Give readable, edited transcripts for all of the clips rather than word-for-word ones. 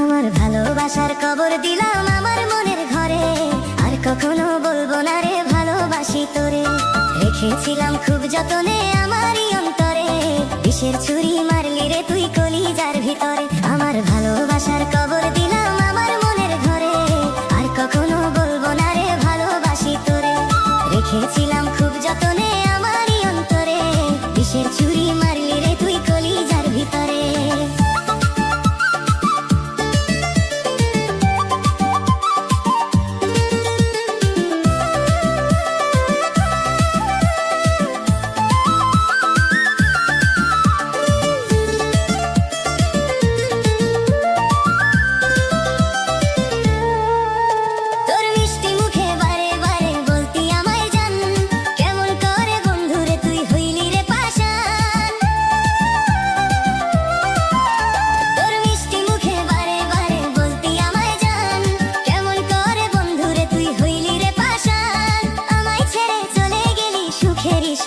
আমার ভালোবাসার কবর দিলাম আমার মনের ঘরে, আর কখনো বলবো না রে ভালোবাসি তোরে। রেখেছিলাম খুব যতনে আমারই অন্তরে, বিষের ছুরি মারলি রে তুই কলিজার ভিতরে। আমার ভালোবাসার কবর দিলাম আমার মনের ঘরে, আর কখনো বলবো না রে ভালোবাসি তোরে। রেখেছিলাম খুব যতনে আমারই অন্তরে, বিষের ছুরি মারলি রে তুই কলিজার ভিতরে।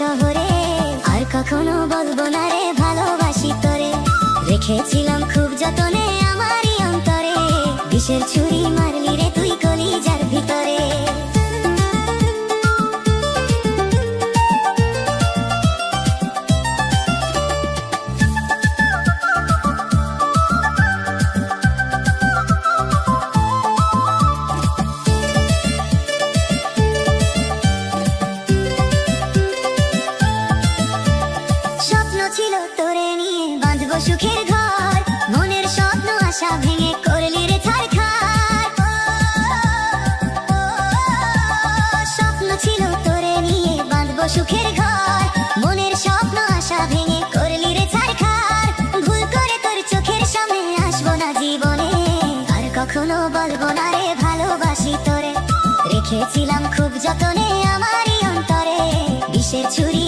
শহরে আর কখনো বলবো না রে ভালোবাসি তোরে। রেখেছিলাম খুব যতনে আমারই অন্তরে, বিষের ছুরি মারলি রে তুই কলিজার ভিতরে। ছিল তোরে নিয়ে বাঁধবো সুখের ঘর, মনের স্বপ্ন আশা ভেঙে করলি রে ছারখার। স্বপ্ন ছিল তোরে নিয়ে বাঁধবো সুখের ঘর, মনের স্বপ্ন আশা ভেঙে করলি রে ছারখার। ভুল করে তোর চোখের সামনে আসবো না জীবনে, আর কখনো বলবো না রে ভালোবাসি তোরে। রেখেছিলাম খুব যতনে আমারই অন্তরে, বিষের ছুরি